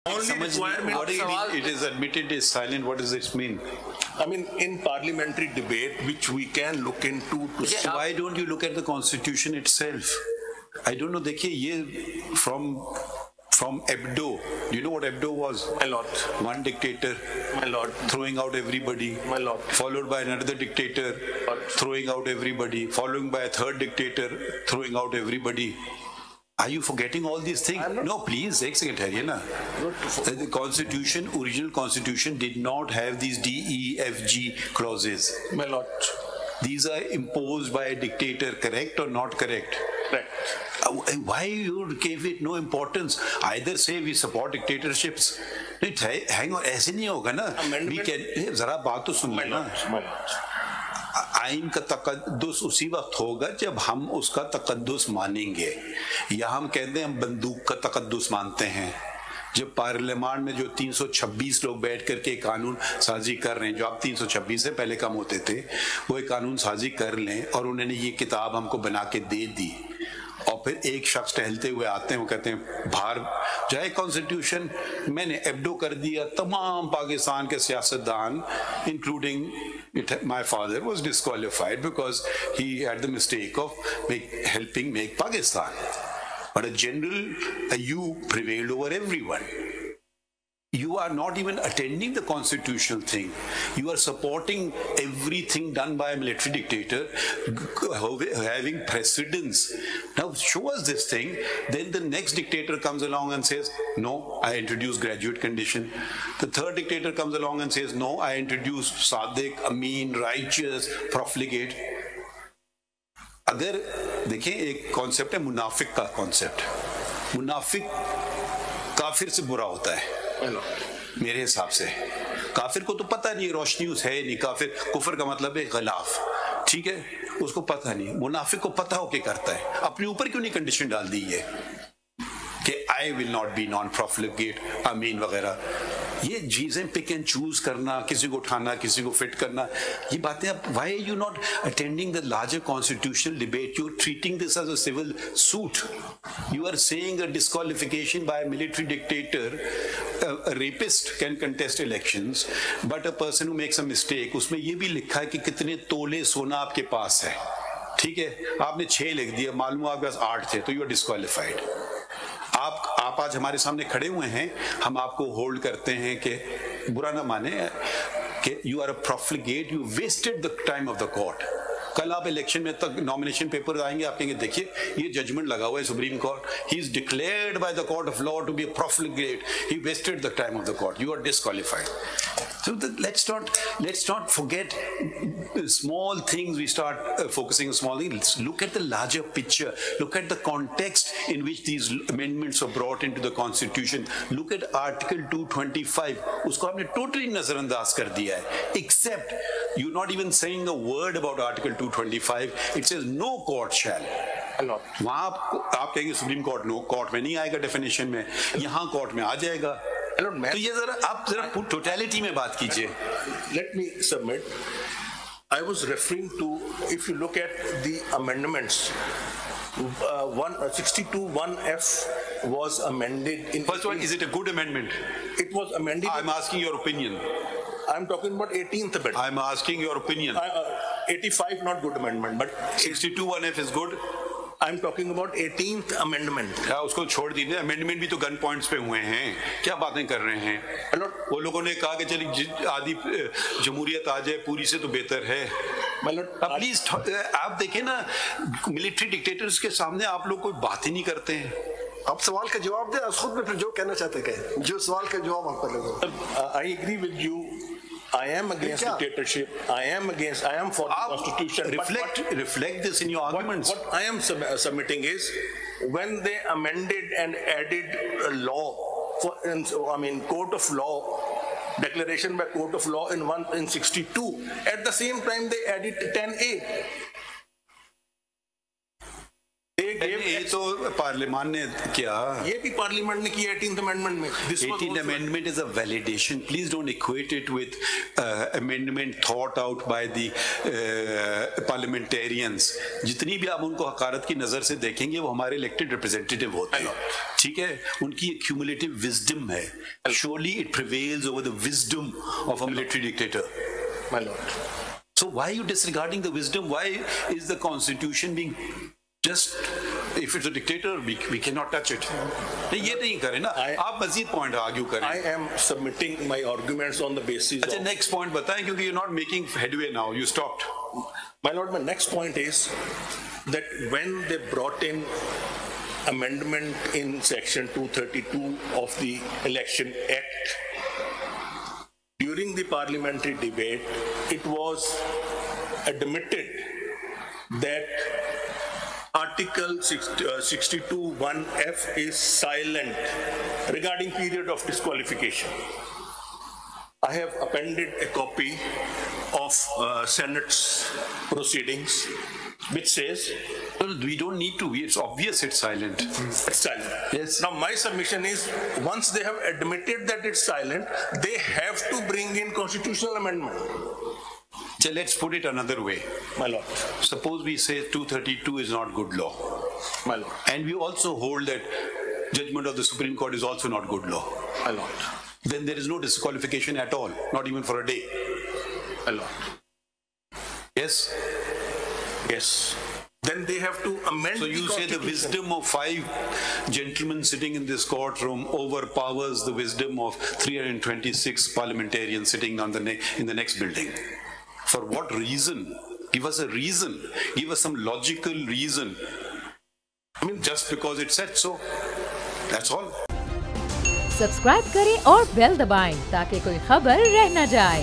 Only requirement. What do you mean? It is admitted is silent. What does this mean? I mean, in parliamentary debate, which we can look into. So why don't you look at the constitution itself? I don't know. देखिए ये from Hebdo. Do you know what Hebdo was? My lord. One dictator. My lord. Throwing out everybody. My lord. Followed by another dictator. Throwing out everybody. Following by a third dictator. Throwing out everybody. Are you forgetting all these things? No, please, एक second ठहरिए ना. The constitution, original constitution did not have these D, E, F, G clauses. My lord. These are imposed by a dictator, correct or not correct? Correct. Why you gave it no importance? Either say we support dictatorships. Hang on, ऐसे नहीं होगा ना. We can, जरा बात तो सुन लेना. आइन का तकद्दुस उसी वक्त होगा जब हम उसका तकद्दुस मानेंगे, या हम कहते हैं हम बंदूक का तकद्दुस मानते हैं. जब पार्लियामेंट में जो 326 लोग बैठ करके कानून साजी कर रहे हैं, जो आप 326 से पहले कम होते थे, वो एक कानून साजी कर लें और उन्होंने ये किताब हमको बना के दे दी, और फिर एक शख्स टहलते हुए आते हैं, वो कहते हैं बाहर जाए कॉन्स्टिट्यूशन मैंने एब्डो कर दिया. तमाम पाकिस्तान के सियासतदान including my father was disqualified because he had the mistake of helping make Pakistan. But a general, you prevailed over everyone. You are not even attending the constitutional thing. You are supporting everything done by a military dictator, having precedence. Now show us this thing. Then the next dictator comes along and says, no, I introduce graduate condition. The third dictator comes along and says, no, I introduce Sadiq, Amin, righteous, profligate. अगर देखें एक concept है मुनाफिक का concept. मुनाफिक काफिर से बुरा होता है मेरे हिसाब से. काफिर को तो पता नहीं रोशनी उस है नहीं. काफिर कुफर का मतलब है खिलाफ, ठीक है, उसको पता नहीं. मुनाफिक को पता हो क्या करता है. अपने ऊपर क्यों नहीं कंडीशन डाल दी है कि I will not be non profligate amen वगैरह. ये चीजें पिक एंड चूज करना, किसी को उठाना किसी को फिट करना, ये बातें अब why you not attending the larger constitutional debate. You are treating this as a civil suit. You are saying a disqualification by military dictator. A rapist can contest elections, but a person who makes a mistake, उसमें ये भी लिखा है कि कितने तोले सोना आपके पास है, ठीक है, आपने 6 लिख दिया, मालूम आपके पास 8 थे, तो यू आर डिस्क्वालिफाइड. आप आज हमारे सामने खड़े हुए हैं, हम आपको होल्ड करते हैं कि बुरा ना माने कि you are a profligate, you wasted the time of the court. कल आप इलेक्शन में तक नॉमिनेशन पेपर आएंगे, आप कहेंगे देखिए ये जजमेंट लगा हुआ है supreme court, he is declared by the court of law to be a profligate, he wasted the time of the court, you are disqualified. So let's not forget small things. We start focusing on small things. Look at the larger picture. Look at the context in which these amendments are brought into the Constitution. Look at Article 225. उसको आपने totally नजरअंदाज कर दिया है. Except you're not even saying a word about Article 225. It says no court shall. वहाँ आप कहेंगे supreme court no court में नहीं आएगा डेफिनेशन में, यहाँ कोर्ट में आ जाएगा. तो ये आप जरा टोटलिटी में बात कीजिए. Let me submit. I was referring to, if you look at the amendments, 62(1)(f) was amended in. First of all, is it a good amendment? It was amended. I'm asking your opinion. I'm talking about 18th amendment. I'm asking your opinion. 85 not good amendment, but 62(1)(f) is good. I'm talking about 18th amendment. क्या उसको छोड़ दीजिए, amendment भी तो gun points पे हुए हैं, क्या बातें कर रहे हैं. वो लोगों ने कहा कि चलिए आधी जमहूरियत आ जाए पूरी से तो बेहतर है. अब प्लीज आप देखें ना, मिलिट्री डिक्टेटर्स के सामने आप लोग कोई बात ही नहीं करते हैं. आप सवाल का जवाब दें, खुद में फिर जो कहना चाहते कहें, जो सवाल का जवाब आप कर लो. I agree with you. I am against dictatorship. I am for the Constitution. Reflect this in your arguments. What I am submitting is, when they amended and added a law, court of law, declaration by court of law in 62, at the same time they added 10A. They gave ये तो पार्लियामान ने किया, ये भी parliament ने किया 18th amendment में. 18th amendment is a validation. Please don't equate it with amendment thought out by the parliamentarians. जितनी भी आप उनको हकारत की नजर से देखेंगे वो हमारे elected representative होते हैं, ठीक है? उनकी cumulative wisdom है. Surely it prevails over the wisdom of a military dictator. My lord. So why are you disregarding the wisdom? Why is the constitution being just, if it's a dictator, we cannot touch it? नहीं, ये नहीं करें ना. आप मजीद point argue करें. I am submitting my arguments on the basis अच्छा, next point बताएं, क्योंकि you're not making headway now. You stopped. My lord, my next point is that when they brought in amendment in section 232 of the Election Act, during the parliamentary debate, it was admitted that Article 62(1)(f) is silent regarding period of disqualification. I have appended a copy of Senate's proceedings, which says, well, we don't need to. It's obvious it's silent. It's silent. Yes. Now my submission is, once they have admitted that it's silent, they have to bring in constitutional amendment. So let's put it another way. My lord. Suppose we say 232 is not good law. My lord. And we also hold that judgment of the Supreme Court is also not good law. My lord. Then there is no disqualification at all, not even for a day. My lord. Yes? Yes. Then they have to amend. So you say the wisdom of 5 gentlemen sitting in this courtroom overpowers the wisdom of 326 parliamentarians sitting on in the next building. For what reason? Give us a reason. Give us some logical reason. I mean, just because it said so. That's all. Subscribe करें और bell दबाएं ताकि कोई खबर रह न जाए.